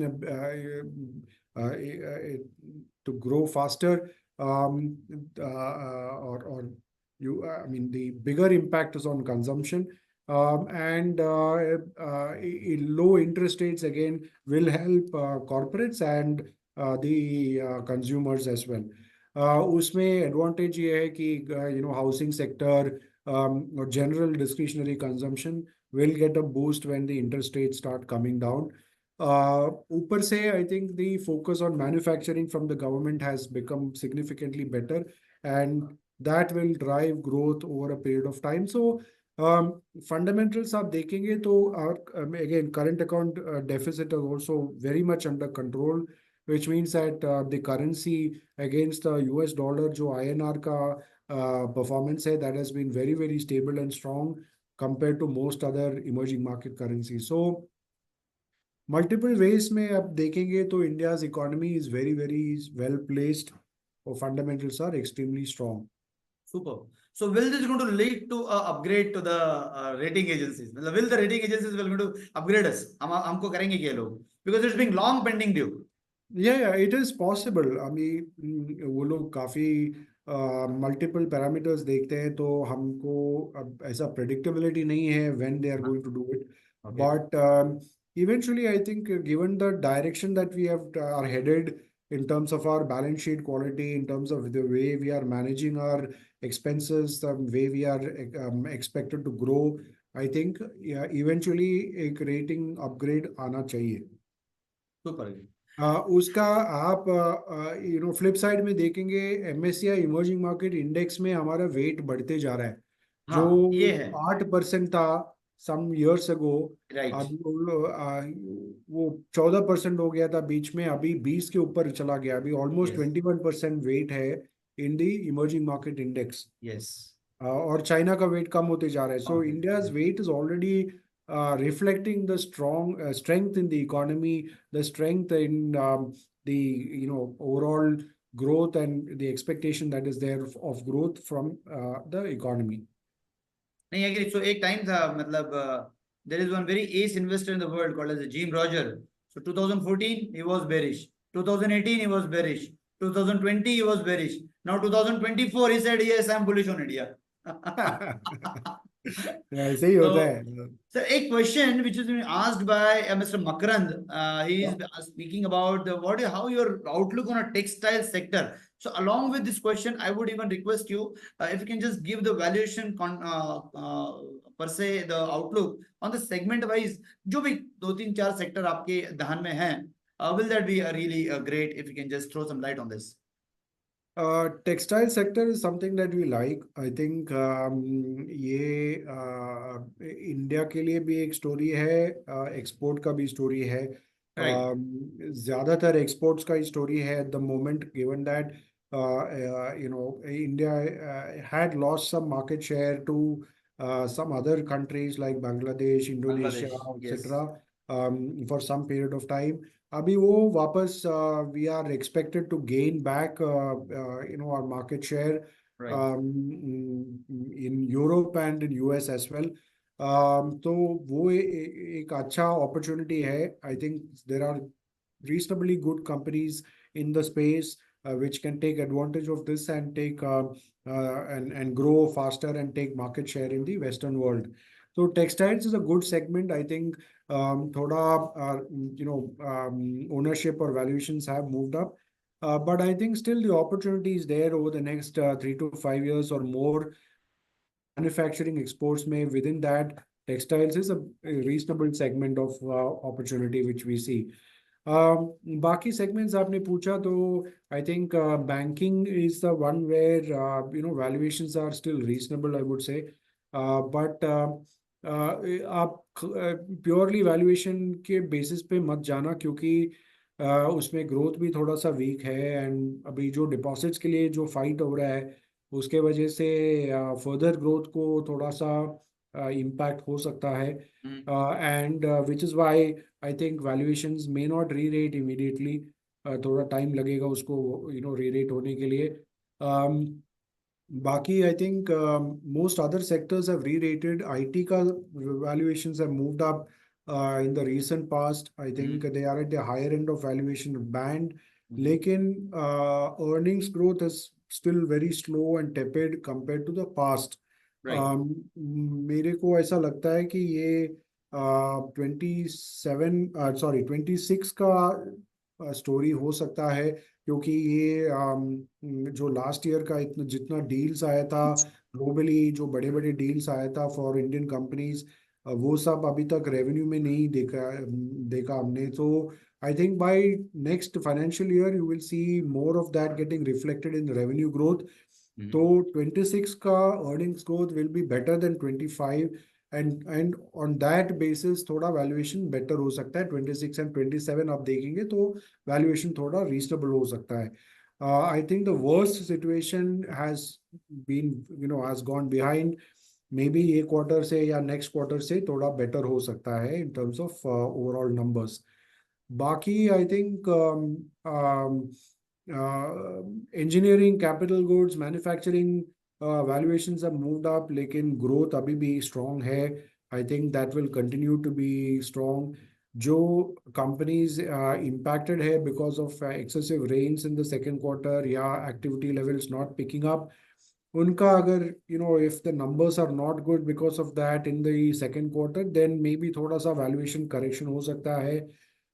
Speaker 3: to grow faster. I mean, the bigger impact is on consumption. And low interest rates again will help corporates and the consumers as well. उसमें advantage ये है कि housing sector और general discretionary consumption will get a boost when the interest rate start coming down. ऊपर से आई think the focus on manufacturing from the government has become significantly better and that will drive growth over a period of time. So fundamentals आप देखेंगे तो again current account deficit is also very much under control, which means that the currency against the US dollar, जो INR का performance है, that has been very stable and strong compared to most other emerging market currencies. So multiple ways में आप देखेंगे तो India's economy is very well placed or fundamentals are extremely strong.
Speaker 2: Super. So will this going to lead to upgrade to the rating agencies? Will the rating agencies will going to upgrade us? हमको करेंगे क्या लोग? Because it's been long pending due.
Speaker 3: Yeah, it is possible. I mean, वो लोग काफी multiple parameters देखते हैं तो हमको अब ऐसा predictability नहीं है when they are going to do it.
Speaker 2: Okay.
Speaker 3: But eventually, I think given the direction that we are headed in terms of our balance sheet quality, in terms of the way we are managing our expenses, the way we are expected to grow, I think eventually एक rating upgrade आना चाहिए.
Speaker 2: Super.
Speaker 3: उसका आप flip side में देखेंगे MSCI emerging market index में हमारा wait बढ़ते जा रहा है. जो
Speaker 2: ये है
Speaker 3: 8% था सम इयर्स अगो,
Speaker 2: Right.
Speaker 3: अब वो 14% हो गया था बीच में, अभी 20 के ऊपर चला गया. अभी ऑलमोस्ट
Speaker 2: Yes.
Speaker 3: 21% वेट है in the emerging market index.
Speaker 2: Yes.
Speaker 3: और चाइना का वेट कम होते जा रहा है. So
Speaker 2: Okay.
Speaker 3: India's weight is already reflecting the strength in the economy, the strength in the overall growth and the expectation that is there of growth from the economy.
Speaker 2: नहीं agree. So एक time था, मतलब there is one very ace investor in the world called as Jim Roger. So 2014 he was bearish, 2018 he was bearish, 2020 he was bearish, now 2024 he said yes I'm bullish on India.
Speaker 3: ऐसे ही होता
Speaker 2: So,
Speaker 3: है.
Speaker 2: so a question which has been asked by Mr. Makarand, he is speaking about the what how your outlook on a textile sector. So along with this question, I would even request you if you can just give the valuation per se the outlook on the segment wise, जो भी दो तीन चार sector आपके ध्यान में हैं, will that be a really great if you can just throw some light on this.
Speaker 3: Textile sector is something that we like. I think ये इंडिया के लिए भी एक स्टोरी है, एक्सपोर्ट का भी स्टोरी है.
Speaker 2: Right.
Speaker 3: ज़्यादातर एक्सपोर्ट्स का ही स्टोरी है at the moment, given that India had lost some market share to some other countries like Bangladesh, Indonesia,
Speaker 2: Bangladesh, yes.
Speaker 3: etc. For some period of time. अभी वो वापस we are expected to gain back our market share
Speaker 2: Right.
Speaker 3: in Europe and in US as well. तो वो एक अच्छा opportunity है. I think there are reasonably good companies in the space which can take advantage of this and take and grow faster and take market share in the Western world. So textiles is a good segment. I think thoda ownership or valuations have moved up, but I think still the opportunity is there over the next 3 to 5 years or more. Manufacturing exports may within that textiles is a reasonable segment of opportunity which we see. बाकी segments आपने पूछा तो I think banking is the one where valuations are still reasonable, I would say. But आप purely valuation के basis पे मत जाना, क्योंकि उसमें ग्रोथ भी थोड़ा सा वीक है एंड अभी जो डिपॉजिट्स के लिए जो फाइट हो रहा है उसके वजह से फर्दर ग्रोथ को थोड़ा सा इम्पैक्ट हो सकता है. And which is why I think valuations may not री रेट इमीडिएटली. थोड़ा टाइम लगेगा उसको री रेट होने के लिए. बाकी I think most other sectors have re-rated. IT का valuations have moved up in the recent past. I think they are at the higher end of valuation band. लेकिन earnings growth is still very slow and tepid compared to the past.
Speaker 2: Right.
Speaker 3: मेरे को ऐसा लगता है कि ये 26 का story हो सकता है, क्योंकि ये जो लास्ट ईयर का इतना जितना डील्स आया था ग्लोबली, जो बड़े बड़े डील्स आया था फॉर इंडियन कंपनीज, वो सब अभी तक रेवेन्यू में नहीं देखा हमने. तो I think by next financial year you will see more of that getting reflected in revenue growth. तो 26 का earnings growth will be better than 25, and on that basis थोड़ा वैल्यूएशन बेटर हो सकता है. 26 एंड 27 आप देखेंगे तो वैल्यूएशन थोड़ा रीजनेबल हो सकता है. I think the worst situation has been has gone behind. Maybe ये क्वार्टर से या नेक्स्ट क्वार्टर से थोड़ा बेटर हो सकता है in terms of overall numbers. बाकी I think engineering, capital goods, manufacturing valuations have moved up, लेकिन growth अभी भी strong है. I think that will continue to be strong. जो companies impacted है because of excessive rains in the second quarter या activity levels not picking up, उनका अगर if the numbers are not good because of that in the second quarter, then maybe थोड़ा सा valuation correction हो सकता है.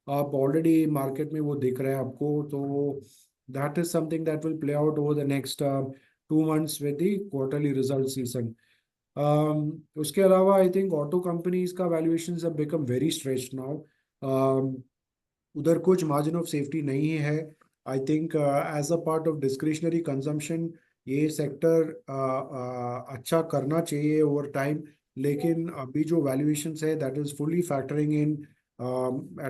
Speaker 3: आप already market में वो दिख रहा है आपको. तो that is something that will play out over the next 2 months with the quarterly result season. उसके अलावा I think auto companies का valuations have become very stretched now. उधर कुछ margin of safety नहीं है. I think as a part of discretionary consumption ये sector अच्छा करना चाहिए ओवर टाइम, लेकिन अभी जो valuations है that is fully factoring in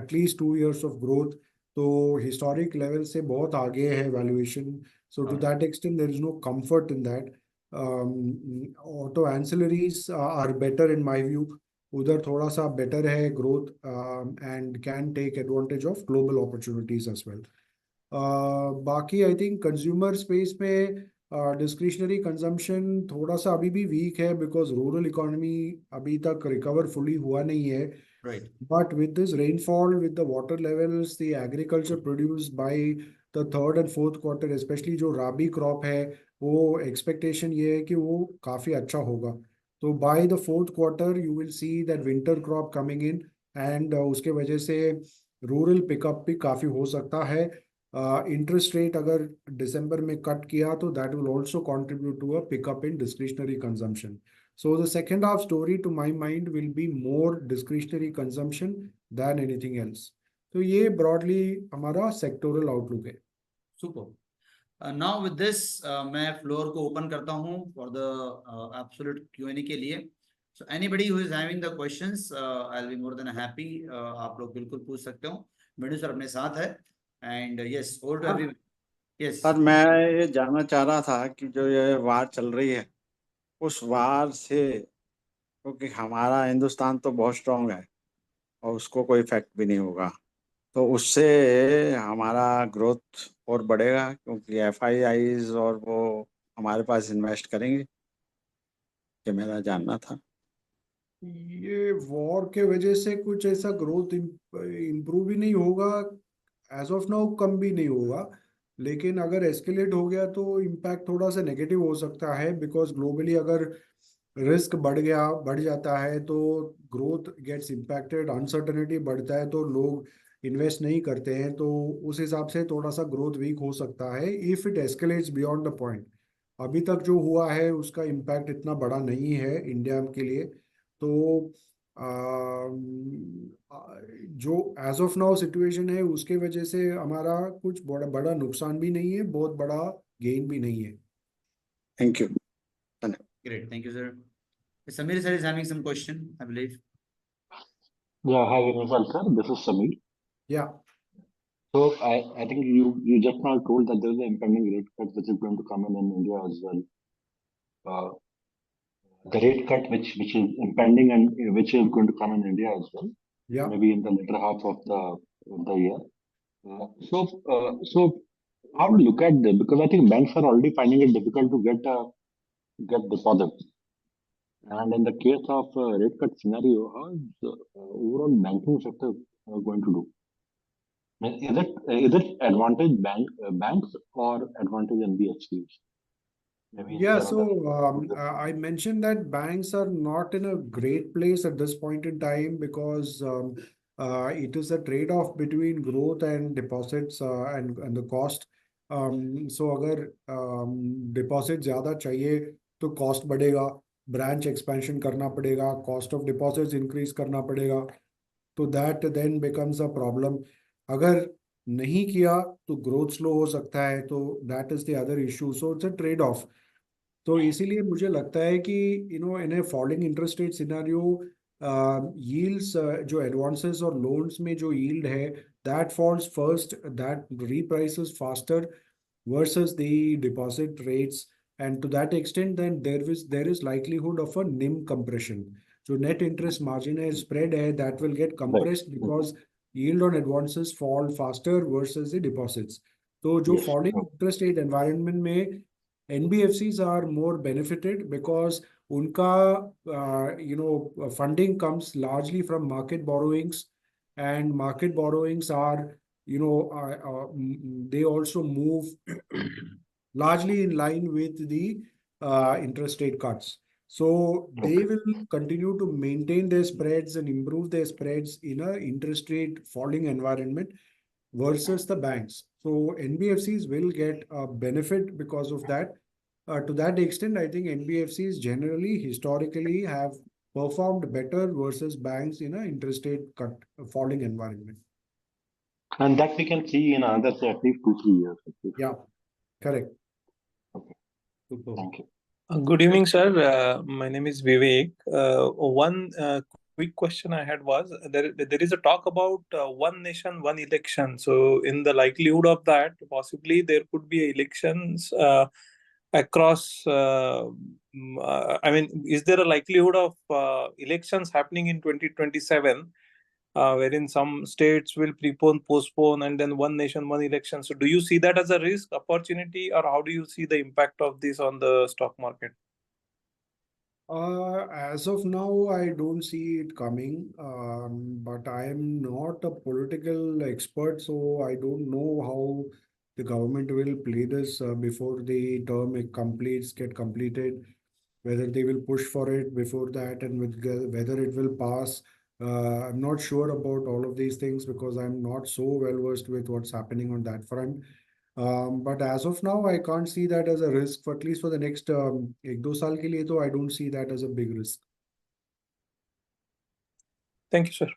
Speaker 3: at least 2 years of growth. तो हिस्टोरिक लेवल से बहुत आगे है valuation. So to that extent there is no comfort in that. Auto ancillaries are better in my view. उधर थोड़ा सा better है growth and can take advantage of global opportunities as well. बाकी I think consumer space में discretionary consumption थोड़ा सा अभी भी वीक है बिकॉज रूरल इकोनॉमी अभी तक रिकवर फुली हुआ नहीं है.
Speaker 2: Right.
Speaker 3: But with this rainfall, with the water levels, the agriculture produced by the third and fourth quarter, especially जो राबी क्रॉप है, वो एक्सपेक्टेशन ये है कि वो काफ़ी अच्छा होगा. तो by the fourth quarter you will see that winter crop coming in and उसके वजह से रूरल पिकअप भी काफ़ी हो सकता है. इंटरेस्ट रेट अगर दिसंबर में कट किया तो that will also contribute to a pickup in discretionary consumption. So the second half story to my mind will be more discretionary consumption than anything else. तो ये broadly हमारा sectoral outlook है.
Speaker 2: Super. Now with this, मैं floor को open करता हूँ for the absolute Q&A के लिए. So anybody who is having the questions, I'll be more than happy. आप लोग बिल्कुल पूछ सकते हो. मेडू सर अपने साथ है. And yes, over to everyone. Yes.
Speaker 4: Sir मैं ये जानना चाह रहा था कि जो ये वार चल रही है उस वार से, क्योंकि हमारा हिंदुस्तान तो बहुत स्ट्रांग है और उसको कोई इफेक्ट भी नहीं होगा, तो उससे हमारा ग्रोथ और बढ़ेगा क्योंकि FIIs और वो हमारे पास इन्वेस्ट करेंगे, ये मेरा जानना था.
Speaker 3: ये वॉर के वजह से कुछ ऐसा ग्रोथ इम्प्रूव ही नहीं होगा. एज ऑफ नाउ कम भी नहीं होगा, लेकिन अगर एस्केलेट हो गया तो इम्पैक्ट थोड़ा सा नेगेटिव हो सकता है बिकॉज ग्लोबली अगर रिस्क बढ़ जाता है तो ग्रोथ गेट्स इम्पैक्टेड. अनसर्टेनिटी बढ़ता है तो लोग इन्वेस्ट नहीं करते हैं, तो उस हिसाब से थोड़ा सा ग्रोथ वीक हो सकता है if it escalates beyond the point. अभी तक जो हुआ है उसका इम्पैक्ट इतना बड़ा नहीं है इंडिया के लिए. तो जो एज ऑफ नाउ सिचुएशन है उसके वजह से हमारा कुछ बड़ा बड़ा नुकसान भी नहीं है, बहुत बड़ा गेन भी नहीं है.
Speaker 4: Thank you.
Speaker 2: Great, thank you, sir. Samir sir is having some question, I believe.
Speaker 5: Yeah, hi, Nirmal sir. This is Samir.
Speaker 3: Yeah.
Speaker 5: So I think you just now told that there is an impending rate cut which is going to come in India as well. The rate cut which is impending and which is going to come in India as well.
Speaker 3: Yeah.
Speaker 5: Maybe in the later half of the year. So how to look at this? Because I think banks are already finding it difficult to get deposits. And in the case of rate cut scenario, how is the overall banking sector going to do? Is it advantage banks or advantage NBFCs? Maybe
Speaker 3: Yeah,
Speaker 5: there are
Speaker 3: so
Speaker 5: other-
Speaker 3: I mentioned that banks are not in a great place at this point in time because it is a trade-off between growth and deposits and the cost. So अगर deposit ज़्यादा चाहिए तो cost बढ़ेगा, branch expansion करना पड़ेगा, cost of deposits increase करना पड़ेगा, तो that then becomes a problem. अगर नहीं किया तो growth slow हो सकता है, तो that is the other issue. So it's a trade-off. तो इसीलिए मुझे लगता है कि in a falling interest rate scenario yields जो एडवांसेस और लोन्स में जो यील्ड है that falls first, that reprices faster versus the deposit rates, and to that extent then there is likelihood of a NIM compression. So net interest margin है, spread है, that will get compressed because yield on advances fall faster versus the deposits. तो जो
Speaker 5: Yes.
Speaker 3: falling interest rate environment में NBFCs are more benefited because unka funding comes largely from market borrowings, and market borrowings are they also move largely in line with the interest rate cuts. So they will continue to maintain their spreads and improve their spreads in a interest rate falling environment versus the banks. So NBFCs will get a benefit because of that. To that extent, I think NBFCs generally, historically, have performed better versus banks in an interest rate cut falling environment.
Speaker 5: And that we can see in another, say, at least 2-3 years.
Speaker 3: Yeah, correct.
Speaker 2: Super.
Speaker 5: Thank you.
Speaker 6: Good evening, sir. My name is Vivek. One quick question I had was there is a talk about one nation, one election. So, in the likelihood of that, possibly there could be elections across. I mean, is there a likelihood of elections happening in 2027? wherein some states will prepone, postpone, and then one nation, one election. So, do you see that as a risk, opportunity, or how do you see the impact of this on the stock market?
Speaker 3: As of now, I don't see it coming, but I am not a political expert, so I don't know how the government will play this before the term get completed, whether they will push for it before that and whether it will pass. I'm not sure about all of these things because I'm not so well versed with what's happening on that front. But as of now, I can't see that as a risk, for at least for the next 1-2 साल के लिए तो I don't see that as a big risk.
Speaker 6: Thank you, sir.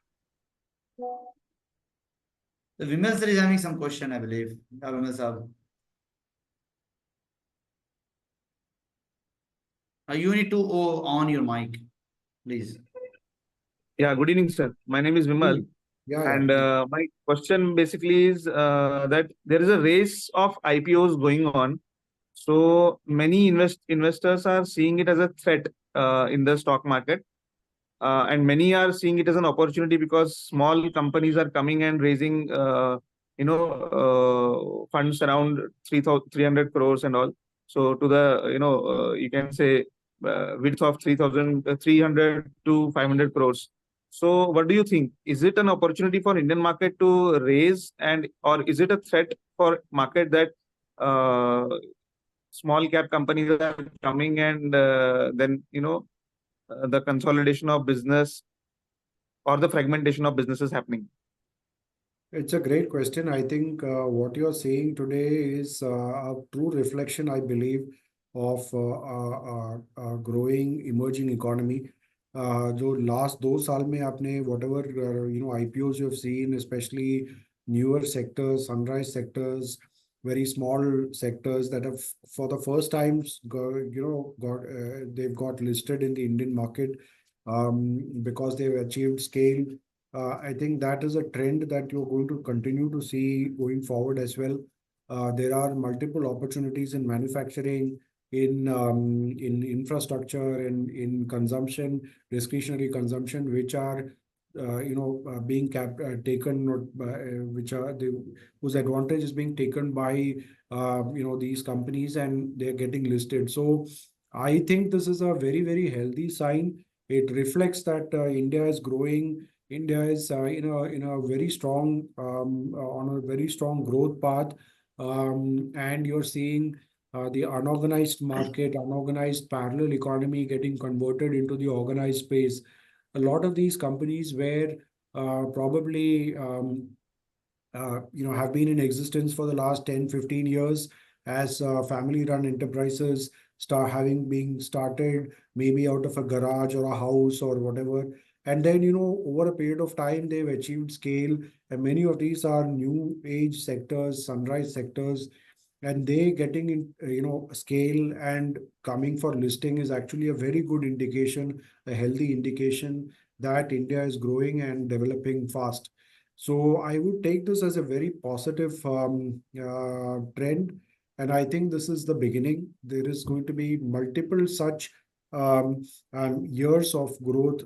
Speaker 2: Vimal sir is having some question, I believe. Vimal sir. You need to on your mic, please.
Speaker 7: Yeah, good evening, sir. My name is Vimal,
Speaker 3: Yeah,
Speaker 7: and
Speaker 3: yeah.
Speaker 7: my question basically is that there is a race of IPOs going on. So many investors are seeing it as a threat in the stock market, and many are seeing it as an opportunity because small companies are coming and raising, funds around 300 crores and all. So to the, you can say width of 300 to 500 crores. So what do you think? Is it an opportunity for Indian market to raise, and or is it a threat for market that small cap companies are coming and then the consolidation of business or the fragmentation of business is happening?
Speaker 3: It's a great question. I think what you're saying today is a true reflection, I believe, of a growing emerging economy. जो last 2 साल में आपने whatever IPOs you have seen, especially newer sectors, sunrise sectors, very small sectors that have for the first time they've got listed in the Indian market because they've achieved scale. I think that is a trend that you're going to continue to see going forward as well. There are multiple opportunities in manufacturing, in infrastructure, in consumption, discretionary consumption, which are being taken, whose advantage is being taken by these companies, and they're getting listed. So I think this is a very, very healthy sign. It reflects that India is growing. India is in a very strong on a very strong growth path, and you're seeing the unorganized market, unorganized parallel economy getting converted into the organized space. A lot of these companies were probably have been in existence for the last 10-15 years as family-run enterprises being started maybe out of a garage or a house or whatever. And then, over a period of time, they've achieved scale. And many of these are new age sectors, sunrise sectors. And they getting in, scale and coming for listing is actually a very good indication, a healthy indication that India is growing and developing fast. So I would take this as a very positive trend. And I think this is the beginning. There is going to be multiple such years of growth.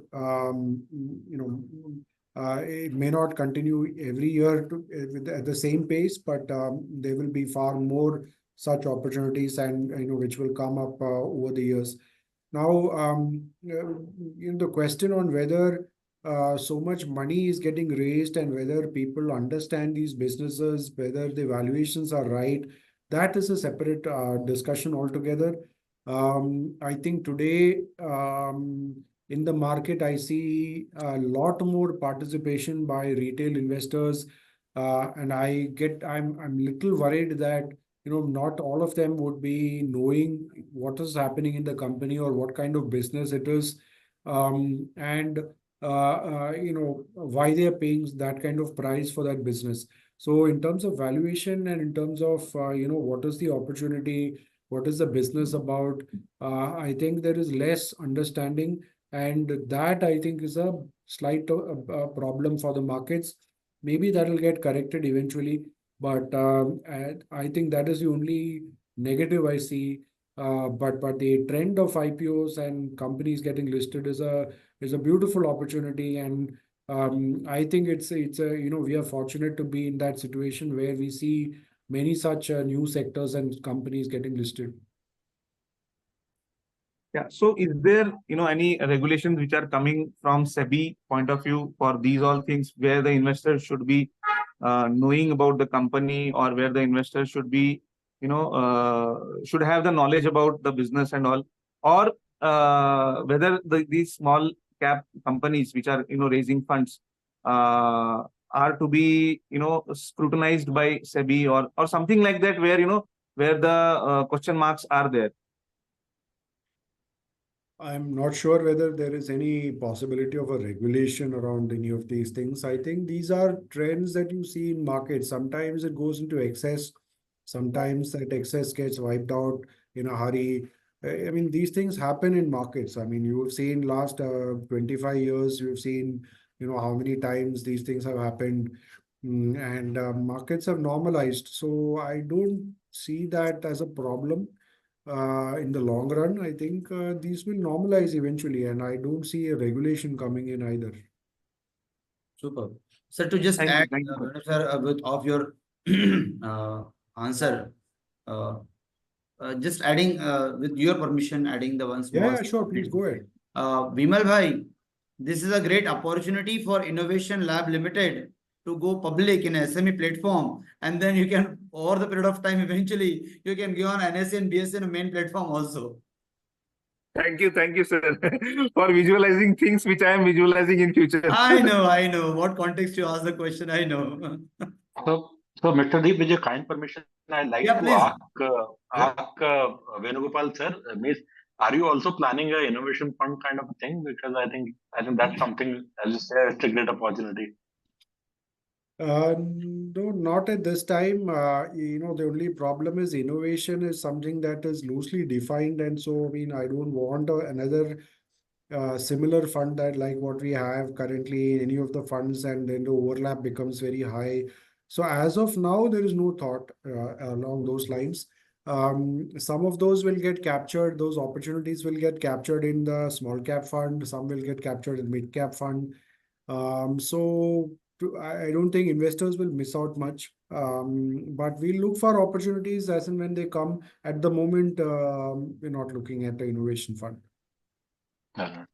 Speaker 3: It may not continue every year at the same pace, but there will be far more such opportunities, and which will come up over the years. Now, the question on whether so much money is getting raised and whether people understand these businesses, whether the valuations are right, that is a separate discussion altogether. I think today in the market, I see a lot more participation by retail investors, and I'm little worried that not all of them would be knowing what is happening in the company or what kind of business it is, and why they are paying that kind of price for that business. So in terms of valuation and in terms of what is the opportunity, what is the business about, I think there is less understanding, and that I think is a slight problem for the markets. Maybe that will get corrected eventually, but I think that is the only negative I see. But the trend of IPOs and companies getting listed is a beautiful opportunity, and I think it's a, you know, we are fortunate to be in that situation where we see many such new sectors and companies getting listed.
Speaker 7: Yeah. So is there, any regulations which are coming from SEBI point of view for these all things where the investors should be knowing about the company, or where the investors should be, should have the knowledge about the business and all, or whether these small cap companies which are, raising funds are to be, scrutinized by SEBI, or something like that, where, where the question marks are there.
Speaker 3: I'm not sure whether there is any possibility of a regulation around any of these things. I think these are trends that you see in markets. Sometimes it goes into excess, sometimes that excess gets wiped out in a hurry. I mean, these things happen in markets. I mean, you have seen last 25 years, you've seen, you know, how many times these things have happened. And markets have normalized. So I don't see that as a problem in the long run. I think these will normalize eventually, and I don't see a regulation coming in either.
Speaker 2: Super. Sir, to just
Speaker 7: Thank you,
Speaker 2: add,
Speaker 7: thank you, sir.
Speaker 2: Venu sir, with of your answer, uh, just adding, with your permission, adding the one small.
Speaker 3: Yeah, sure. Please go ahead.
Speaker 2: Vimal bhai, this is a great opportunity for Innovation Lab Limited to go public in SME platform, and then you can, over the period of time, eventually you can go on NSE and BSE in main platform also.
Speaker 7: Thank you, sir, for visualizing things which I am visualizing in future.
Speaker 2: I know. What context you ask the question, I know.
Speaker 5: So, Mr. Deep, with your kind permission, I'd like
Speaker 2: Yeah,
Speaker 5: to
Speaker 2: please.
Speaker 5: ask Venugopal sir, miss, are you also planning an innovation fund kind of a thing? Because I think that's something, as you say, it's a great opportunity.
Speaker 3: No, not at this time. You know, the only problem is innovation is something that is loosely defined, and so I mean, I don't want another similar fund that like what we have currently in any of the funds, and then the overlap becomes very high. So as of now, there is no thought along those lines. Some of those will get captured, those opportunities will get captured in the small cap fund, some will get captured in mid cap fund. I don't think investors will miss out much. But we'll look for opportunities as and when they come. At the moment, we're not looking at the innovation fund.
Speaker 5: Thanks.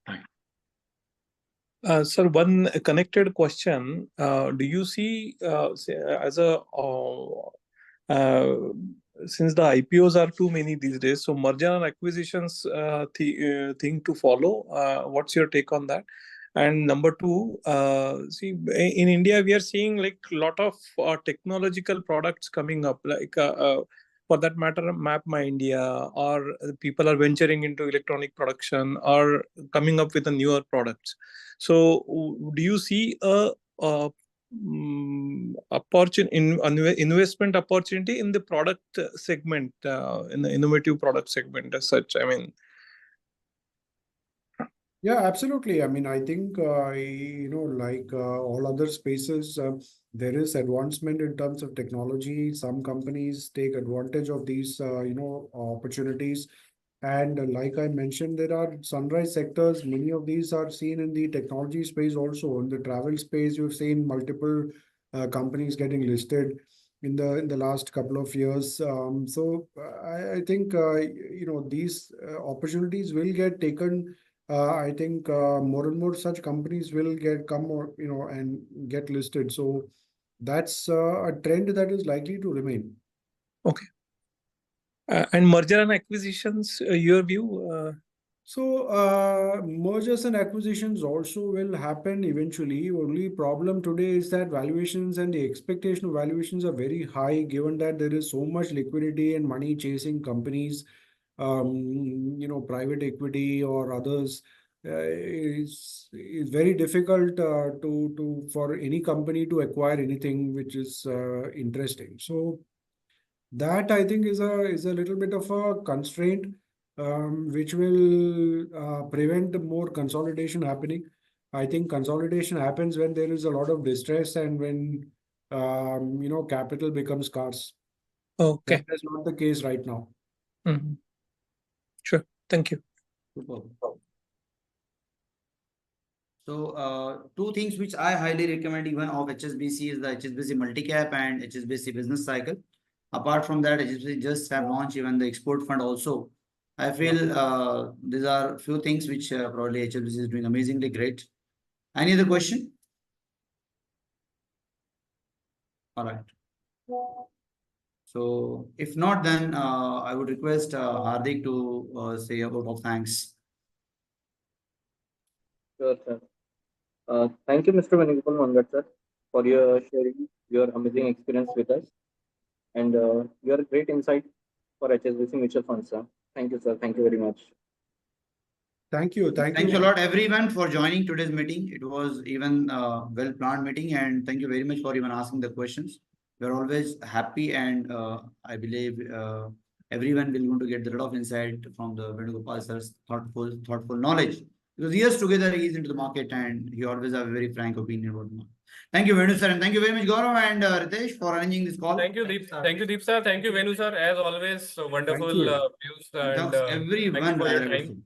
Speaker 6: Sir, one connected question. Do you see as a since the IPOs are too many these days, so merger and acquisitions thing to follow? What's your take on that? And number two, see, in India, we are seeing like a lot of technological products coming up, like for that matter, Map My India, or people are venturing into electronic production or coming up with a newer products. So, do you see a investment opportunity in the product segment, in the innovative product segment as such? I mean.
Speaker 3: Yeah, absolutely. I mean, I think, you know, like all other spaces, there is advancement in terms of technology. Some companies take advantage of these, you know, opportunities. And like I mentioned, there are sunrise sectors. Many of these are seen in the technology space also. In the travel space, you've seen multiple companies getting listed in the last couple of years. I think, you know, these opportunities will get taken. I think more and more such companies will come or, you know, and get listed. So that's a trend that is likely to remain.
Speaker 6: Okay. And merger and acquisitions, your view?
Speaker 3: Mergers and acquisitions also will happen eventually. Only problem today is that valuations and the expectation of valuations are very high, given that there is so much liquidity and money chasing companies. You know, private equity or others, is very difficult for any company to acquire anything which is interesting. So that I think is a little bit of a constraint, which will prevent more consolidation happening. I think consolidation happens when there is a lot of distress and when you know, capital becomes scarce.
Speaker 6: Okay.
Speaker 3: That is not the case right now.
Speaker 6: Mm-hmm. Sure. Thank you.
Speaker 3: Super.
Speaker 2: So two things which I highly recommend even of HSBC is the HSBC Multi-Cap and HSBC Business Cycle. Apart from that, HSBC just have launched even the export fund also. I feel these are few things which probably HSBC is doing amazingly great. Any other question? All right. So if not, then I would request Hardik to say a vote of thanks.
Speaker 1: Sure, sir. Thank you, Mr. Venugopal Mangat, sir, for your sharing your amazing experience with us and your great insight for HSBC Mutual Fund, sir. Thank you, sir. Thank you very much.
Speaker 3: Thank you. Thank
Speaker 2: Thank
Speaker 3: you.
Speaker 2: you a lot, everyone, for joining today's meeting. It was even well-planned meeting, and thank you very much for even asking the questions. We're always happy, and I believe everyone will going to get a lot of insight from the Venugopal sir's thoughtful knowledge. Because years together, he is into the market, and he always have a very frank opinion about the market. Thank you, Venu sir, and thank you very much, Gaurav and Ritesh, for arranging this call.
Speaker 8: Thank you, Deep. Thank you, Deep sir. Thank you, Venu sir. As always, so wonderful
Speaker 3: you.
Speaker 8: views and
Speaker 2: Thanks,
Speaker 8: thank
Speaker 2: everyone,
Speaker 8: you for your
Speaker 2: brother.
Speaker 8: time.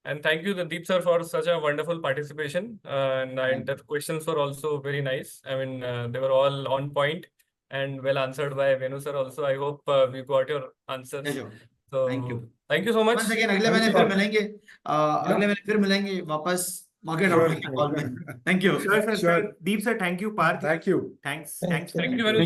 Speaker 8: And thank you, Deep sir, for such a wonderful participation. And the questions were also very nice. I mean, they were all on point and well answered by Venu sir also. I hope we got your answers.
Speaker 2: Pleasure.
Speaker 8: So
Speaker 2: Thank you.
Speaker 8: Thank you so much.
Speaker 2: Once again, अगले
Speaker 3: Thanks
Speaker 2: महीने
Speaker 3: a
Speaker 2: फिर
Speaker 3: lot.
Speaker 2: मिलेंगे अगले महीने फिर मिलेंगे वापस market
Speaker 3: Sure.
Speaker 2: Outlook के कॉल में. Thank you.
Speaker 9: Sure,
Speaker 3: Sure.
Speaker 9: Deep sir, thank you, Parth.
Speaker 3: Thank you.
Speaker 9: Thanks.
Speaker 6: Thank
Speaker 9: Thanks.
Speaker 8: Thank you, Venu sir.